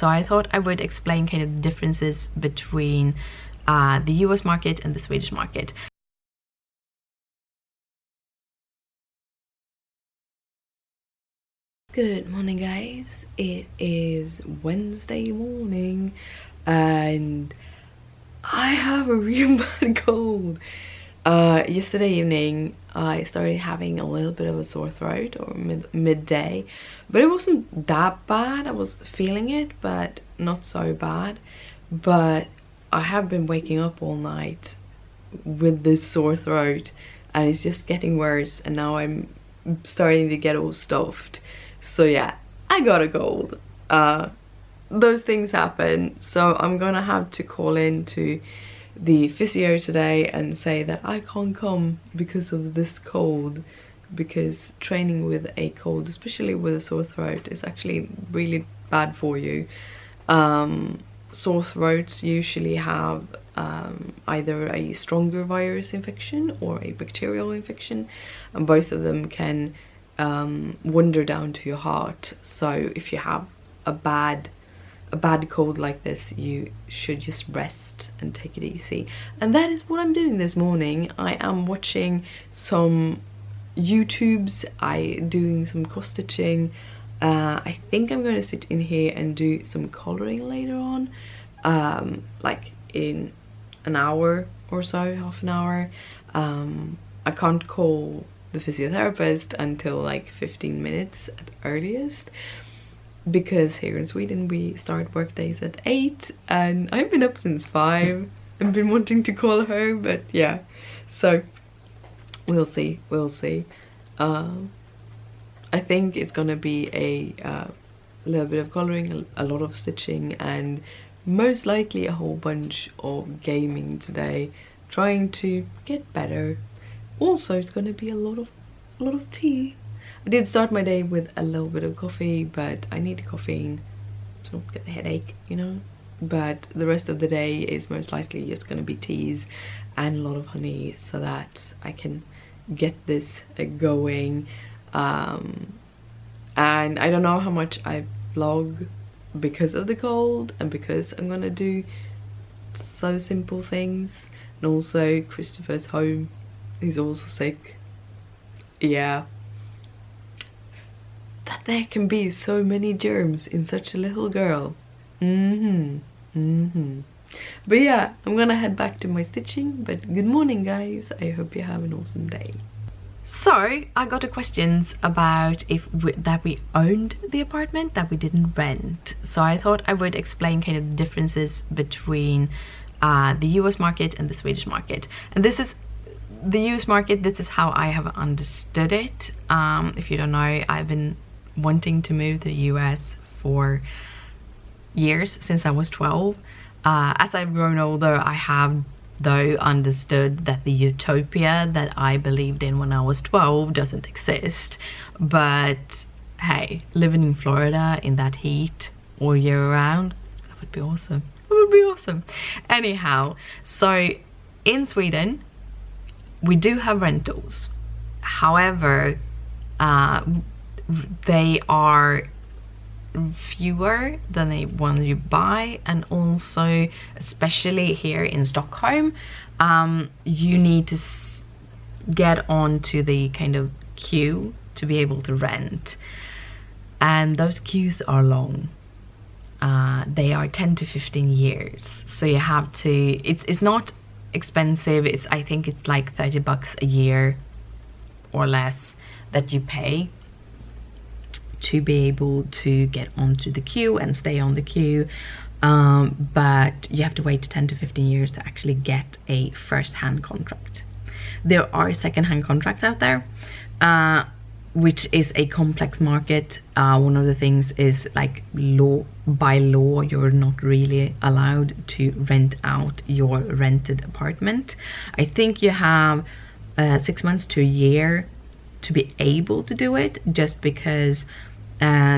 So I thought I would explain kind of the differences between the US market and the Swedish market. Good morning, guys. It is Wednesday morning and I have a real bad cold. Yesterday evening I started having a little bit of a sore throat, or midday, but it wasn't that bad. I was feeling it, but not so bad. But I have been waking up all night with this sore throat and it's just getting worse, and now I'm starting to get all stuffed. So yeah, I got a cold. Those things happen, so I'm gonna have to call in to the physio today and say that I can't come because of this cold, because training with a cold, especially with a sore throat, is actually really bad for you. Sore throats usually have either a stronger virus infection or a bacterial infection, and both of them can wander down to your heart. So if you have a bad cold like this, you should just rest and take it easy, and that is what I'm doing this morning. I am watching some YouTubes, doing some cross stitching. I think I'm going to sit in here and do some coloring later on, like in an hour or so, half an hour. I can't call the physiotherapist until like 15 minutes at the earliest, because here in Sweden we start work days at 8 and I've been up since 5. I've been wanting to call her, but yeah, so we'll see. I think it's gonna be a little bit of coloring, a lot of stitching, and most likely a whole bunch of gaming today, trying to get better. Also, it's gonna be a lot of tea. I did start my day with a little bit of coffee, but I need caffeine to not get the headache, you know. But the rest of the day is most likely just gonna be teas and a lot of honey, so that I can get this going. And I don't know how much I vlog because of the cold and because I'm gonna do so simple things. And also Christopher's home, he's also sick. Yeah, that there can be so many germs in such a little girl. But yeah, I'm gonna head back to my stitching. But good morning, guys. I hope you have an awesome day. So I got a questions about that we owned the apartment, that we didn't rent. So I thought I would explain kind of the differences between the US market and the Swedish market. And this is the US market, this is how I have understood it. If you don't know, I've been wanting to move to the US for years, since I was 12. As I've grown older, I have though understood that the utopia that I believed in when I was 12 doesn't exist. But hey, living in Florida in that heat all year round, that would be awesome. That would be awesome. Anyhow, so in Sweden we do have rentals. However, they are fewer than the ones you buy, and also especially here in Stockholm, you need to get onto the kind of queue to be able to rent, and those queues are long. They are 10 to 15 years, so you have to, it's not expensive. I think it's like 30 bucks a year or less that you pay to be able to get onto the queue and stay on the queue, but you have to wait 10 to 15 years to actually get a first-hand contract. There are second-hand contracts out there, which is a complex market. One of the things is, like, by law you're not really allowed to rent out your rented apartment. I think you have 6 months to a year to be able to do it, just because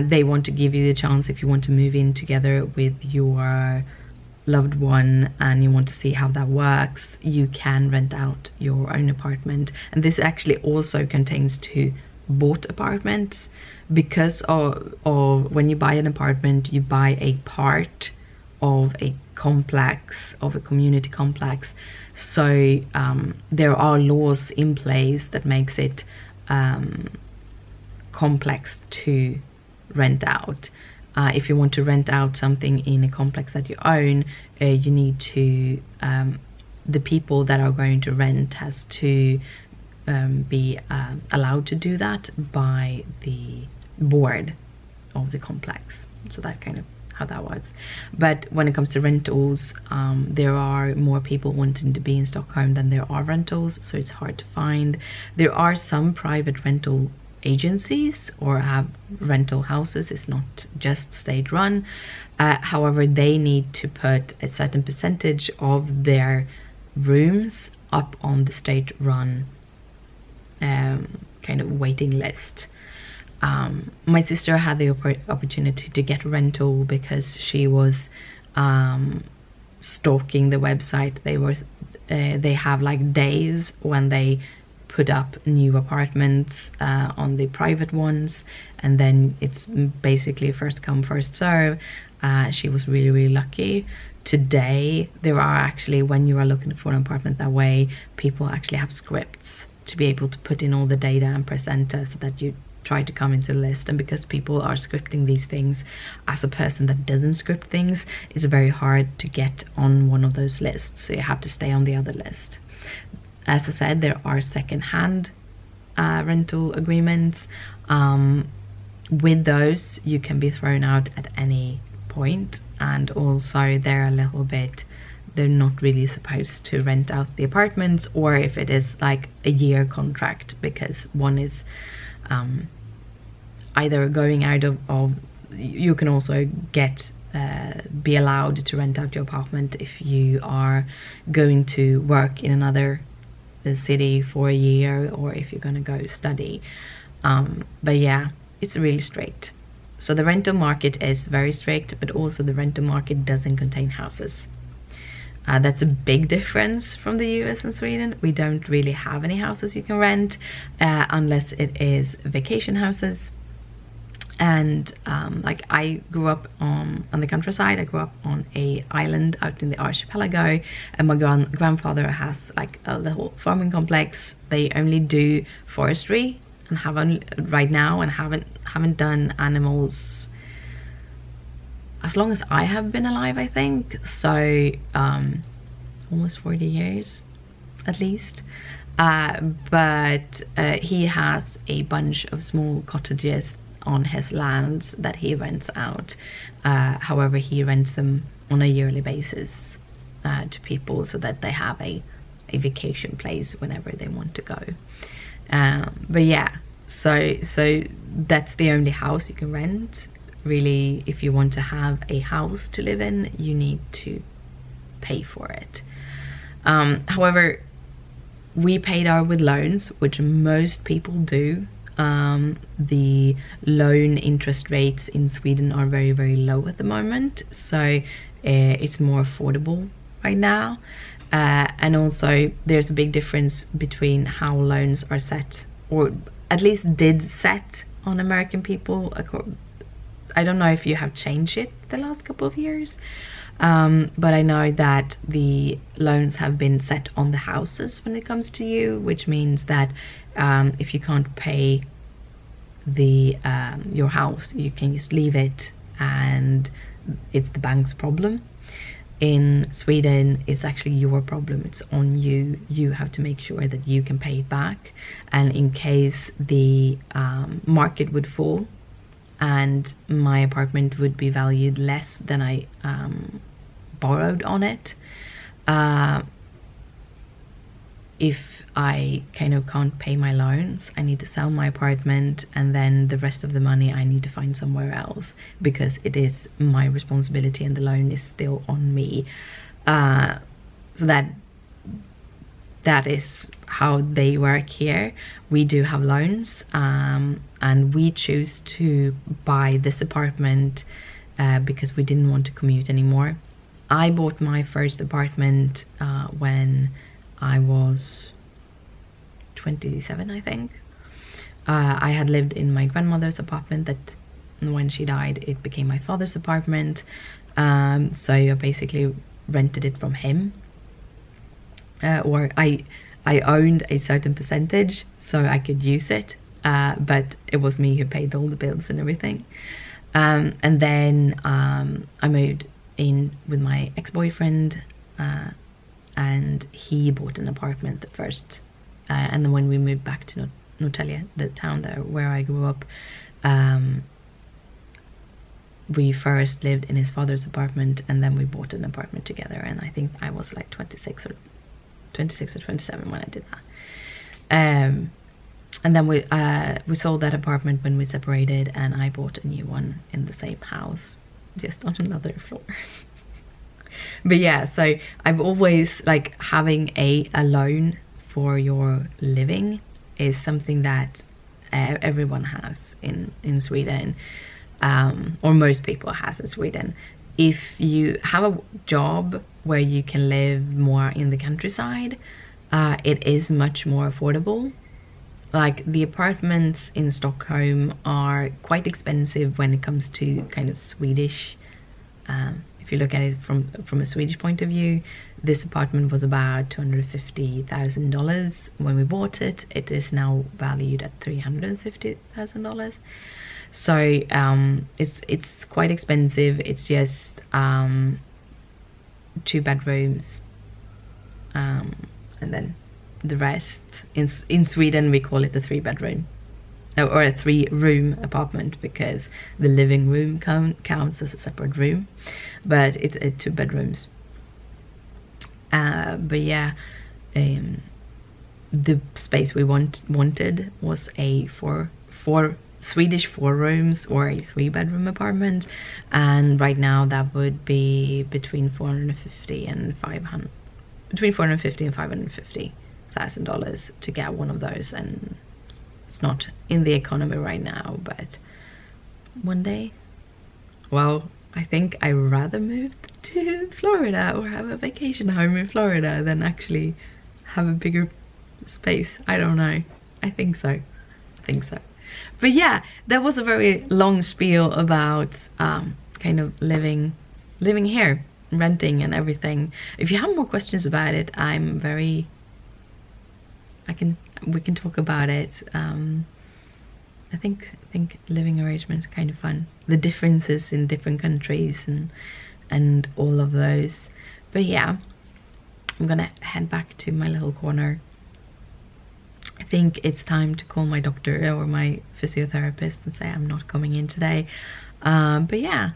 they want to give you the chance, if you want to move in together with your loved one and you want to see how that works, you can rent out your own apartment. And this actually also contains to bought apartments, because of when you buy an apartment, you buy a part of a complex, of a community complex. So there are laws in place that makes it complex to rent out. If you want to rent out something in a complex that you own, you need to, the people that are going to rent has to be allowed to do that by the board of the complex. So that kind of how that works. But when it comes to rentals, there are more people wanting to be in Stockholm than there are rentals, so it's hard to find. There are some private rental agencies or have rental houses. It's not just state run. However, they need to put a certain percentage of their rooms up on the state run kind of waiting list. My sister had the opportunity to get rental because she was stalking the website. They have like days when they put up new apartments on the private ones, and then it's basically first come first serve. She was really lucky. Today there are actually, when you are looking for an apartment that way, people actually have scripts to be able to put in all the data and present so that you try to come into the list. And because people are scripting these things, as a person that doesn't script things, it's very hard to get on one of those lists, so you have to stay on the other list. As I said, there are second-hand rental agreements. With those, you can be thrown out at any point, and also they're a little bit, they're not really supposed to rent out the apartments, or if it is like a year contract, because one is either going out of you can also get be allowed to rent out your apartment if you are going to work in another city for a year, or if you're going to go study. But yeah, it's really strict. So the rental market is very strict, but also the rental market doesn't contain houses. That's a big difference from the US and Sweden. We don't really have any houses you can rent unless it is vacation houses. And like I grew up on the countryside. I grew up on a island out in the archipelago, and my grandfather has like a little farming complex. They only do forestry and haven't right now, and haven't done animals as long as I have been alive, I think. So almost 40 years at least. But he has a bunch of small cottages on his lands that he rents out. However, he rents them on a yearly basis to people, so that they have a vacation place whenever they want to go. But yeah, so that's the only house you can rent. Really, if you want to have a house to live in, you need to pay for it. However, we paid ours with loans, which most people do. The loan interest rates in Sweden are very low at the moment, so it's more affordable right now. And also there's a big difference between how loans are set, or at least did set, on American people. I don't know if you have changed it the last couple of years, but I know that the loans have been set on the houses when it comes to you, which means that if you can't pay the your house, you can just leave it and it's the bank's problem. In Sweden, it's actually your problem. It's on you. You have to make sure that you can pay it back, and in case the market would fall and my apartment would be valued less than I borrowed on it, if I kind of can't pay my loans, I need to sell my apartment, and then the rest of the money I need to find somewhere else, because it is my responsibility and the loan is still on me. So that is how they work here. We do have loans, and we choose to buy this apartment because we didn't want to commute anymore. I bought my first apartment when I was 27, I think. I had lived in my grandmother's apartment that when she died it became my father's apartment, so I basically rented it from him, or I owned a certain percentage so I could use it, but it was me who paid all the bills and everything. And then I moved in with my ex-boyfriend, and he bought an apartment first, and then when we moved back to Norrtälje, the town there where I grew up, we first lived in his father's apartment and then we bought an apartment together, and I think I was like 26 or 27 when I did that. And then we sold that apartment when we separated, and I bought a new one in the same house, just on another floor. But yeah, so I've always, like, having a loan for your living is something that everyone has in Sweden, or most people has in Sweden. If you have a job where you can live more in the countryside, it is much more affordable. Like, the apartments in Stockholm are quite expensive when it comes to kind of Swedish. If you look at it from a Swedish point of view, this apartment was about $250,000 when we bought it. It is now valued at $350,000. So it's quite expensive. It's just 2 bedrooms, and then the rest in Sweden we call it a 3-bedroom. Or a 3-room apartment, because the living room counts as a separate room, but it's 2 bedrooms. But yeah, the space we wanted was a four Swedish 4 rooms or a 3-bedroom apartment, and right now that would be between $450,000 and $550,000 to get one of those, and it's not in the economy right now, but one day, well, I think I'd rather move to Florida or have a vacation home in Florida than actually have a bigger space. I don't know. I think so. But yeah, that was a very long spiel about kind of living here, renting and everything. If you have more questions about it, we can talk about it. I think living arrangements are kind of fun. The differences in different countries and all of those. But yeah, I'm gonna head back to my little corner. I think it's time to call my doctor or my physiotherapist and say I'm not coming in today. But yeah,